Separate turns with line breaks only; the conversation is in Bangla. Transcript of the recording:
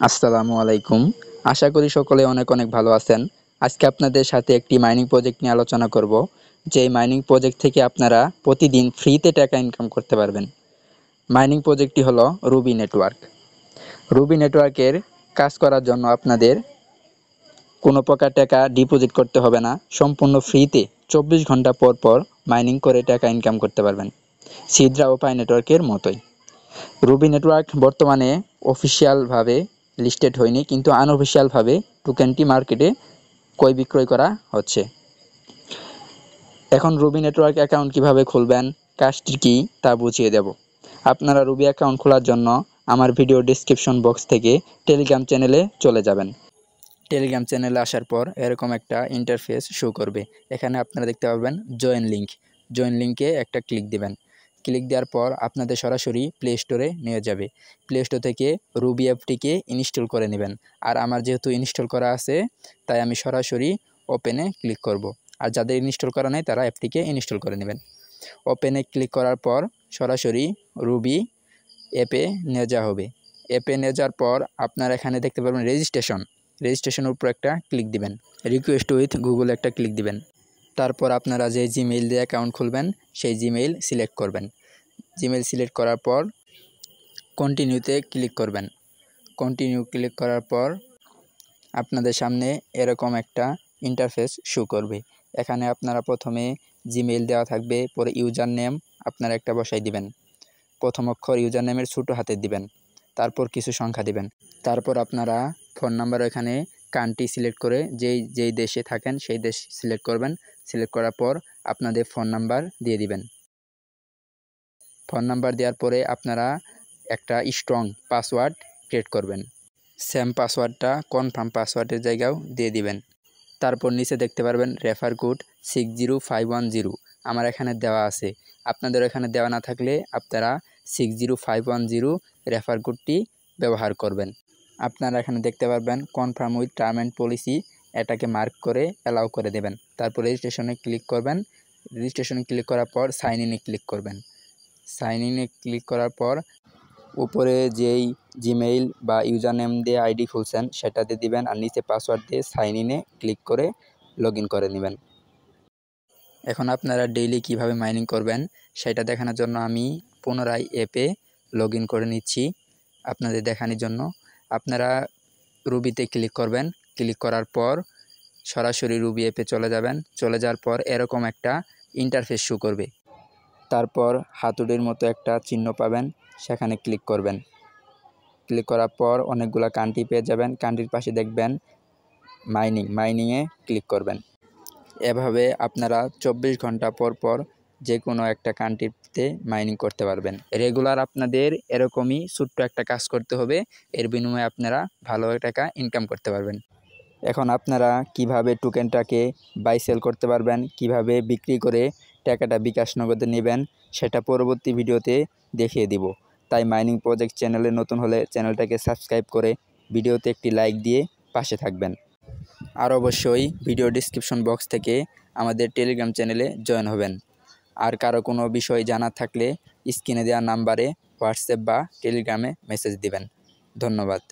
আসসালামু আলাইকুম। আশা করি সকলে অনেক অনেক ভালো আছেন। আজকে আপনাদের সাথে একটি মাইনিং প্রজেক্ট নিয়ে আলোচনা করব। যেই মাইনিং প্রজেক্ট থেকে আপনারা প্রতিদিন ফ্রিতে টাকা ইনকাম করতে পারবেন। মাইনিং প্রজেক্টটি হলো রুবি নেটওয়ার্ক। রুবি নেটওয়ার্কের কাজ করার জন্য আপনাদের কোনো প্রকার টাকা ডিপোজিট করতে হবে না। সম্পূর্ণ ফ্রিতে 24 ঘন্টা পর পর মাইনিং করে টাকা ইনকাম করতে পারবেন। সিডরা ও পাই নেটওয়ার্কের মতোই। রুবি নেটওয়ার্ক বর্তমানে অফিসিয়ালভাবে লিস্টেড হয়নি, কিন্তু আনঅফিসিয়ালভাবে টোকেনটি মার্কেটে ক্রয় বিক্রয় করা হচ্ছে। এখন রুবি নেটওয়ার্ক অ্যাকাউন্ট কিভাবে খুলবেন, কাজটি কি তা বুঝিয়ে দেব। আপনারা রুবি অ্যাকাউন্ট খোলার জন্য আমার ভিডিও ডেসক্রিপশন বক্স থেকে টেলিগ্রাম চ্যানেলে চলে যাবেন। টেলিগ্রাম চ্যানেলে আসার পর এরকম একটা ইন্টারফেস শো করবে। এখানে আপনারা দেখতে পাবেন জয়েন লিঙ্ক। জয়েন লিঙ্কে একটা ক্লিক দিবেন। ক্লিক দেওয়ার পর আপনাদের সরাসরি প্লে স্টোরে নিয়ে যাবে। প্লে স্টোর থেকে রুবি অ্যাপটিকে ইনস্টল করে নেবেন। আর আমার যেহেতু ইনস্টল করা আছে, তাই আমি সরাসরি ওপেনে ক্লিক করব। আর যাদের ইনস্টল করা নেই তারা অ্যাপটিকে ইনস্টল করে নেবেন। ওপেনে ক্লিক করার পর সরাসরি রুবি অ্যাপে নিয়ে যাওয়া হবে। অ্যাপে নিয়ে যাওয়ার পর আপনারা এখানে দেখতে পাবেন রেজিস্ট্রেশনের উপর একটা ক্লিক দিবেন। রিকোয়েস্ট উইথ গুগল একটা ক্লিক দিবেন। তারপর আপনারা যে জিমেইল দিয়ে অ্যাকাউন্ট খুলবেন সেই জিমেইল সিলেক্ট করবেন। জিমেইল সিলেক্ট করার পর কন্টিনিউতে ক্লিক করবেন। কন্টিনিউ ক্লিক করার পর আপনাদের সামনে এরকম একটা ইন্টারফেস শো করবে। এখানে আপনারা প্রথমে জিমেইল দেওয়া থাকবে, পরে ইউজার নেম আপনারা একটা বসাই দিবেন। প্রথম অক্ষর ইউজার নেমের ছোটো হাতে দিবেন, তারপর কিছু সংখ্যা দিবেন। তারপর আপনারা ফোন নাম্বার এখানে কান্ট্রি সিলেক্ট করে যেই দেশে থাকেন সেই দেশ সিলেক্ট করবেন। সিলেক্ট করার পর আপনাদের ফোন নাম্বার দিয়ে দিবেন। ফোন নাম্বার দেওয়ার পরে আপনারা একটা স্ট্রং পাসওয়ার্ড ক্রিয়েট করবেন। সেম পাসওয়ার্ডটা কনফার্ম পাসওয়ার্ডের জায়গাও দিয়ে দিবেন। তারপর নিচে দেখতে পারবেন রেফার কোড 60510 আমার এখানে দেওয়া আছে। আপনাদের এখানে দেওয়া না থাকলে আপনারা 60510 রেফার কোডটি ব্যবহার করবেন। আপনারা এখানে দেখতে পারবেন confirm with term and policy, এটাকে মার্ক করে অ্যালাউ করে দেবেন। তারপর রেজিস্ট্রেশনে ক্লিক করবেন। রেজিস্ট্রেশনে ক্লিক করার পর সাইন ইনে ক্লিক করবেন। সাইন ইনে ক্লিক করার পর উপরে যেই জিমেইল বা ইউজার নেম দিয়ে আইডি খুলছেন সেটা দিয়ে দিবেন, আর নিচে পাসওয়ার্ড দিয়ে সাইন ইনে ক্লিক করে লগ ইন করে নেবেন। এখন আপনারা ডেইলি কিভাবে মাইনিং করবেন সেটা দেখানোর জন্য আমি পুনরায় অ্যাপে লগ ইন করে নিচ্ছি আপনাদের দেখানোর জন্য। আপনারা রুবিতে ক্লিক করবেন। ক্লিক করার পর সরাসরি রুবি অ্যাপে চলে যাবেন। চলে যাওয়ার পর এরকম একটা ইন্টারফেস শো করবে। তারপর হাতুড়ির মতো একটা চিহ্ন পাবেন, সেখানে ক্লিক করবেন। ক্লিক করার পর অনেকগুলো কান্ট্রি পেয়ে যাবেন। কান্ট্রির পাশে দেখবেন মাইনিংয়ে ক্লিক করবেন। এভাবে আপনারা 24 ঘন্টা পর পর যে কোনো একটা কান্ট্রিতে মাইনিং করতে পারবেন। রেগুলার আপনাদের এরকমই ছোট্ট একটা কাজ করতে হবে, এর বিনিময়ে আপনারা ভালো টাকা ইনকাম করতে পারবেন। এখন আপনারা কিভাবে টোকেনটাকে বাই সেল করতে পারবেন, কিভাবে বিক্রি করে টাকাটা বিকাশ নগদে নেবেন সেটা পরবর্তী ভিডিওতে দেখিয়ে দিব। তাই মাইনিং প্রজেক্ট চ্যানেলে নতুন হলে চ্যানেলটাকে সাবস্ক্রাইব করে ভিডিওতে একটি লাইক দিয়ে পাশে থাকবেন। আর অবশ্যই ভিডিও ডেসক্রিপশন বক্স থেকে আমাদের টেলিগ্রাম চ্যানেলে জয়েন হবেন। আর কারো কোনো বিষয় জানার থাকলে স্ক্রিনে দেওয়া নাম্বারে হোয়াটসঅ্যাপ বা টেলিগ্রামে মেসেজ দিবেন। ধন্যবাদ।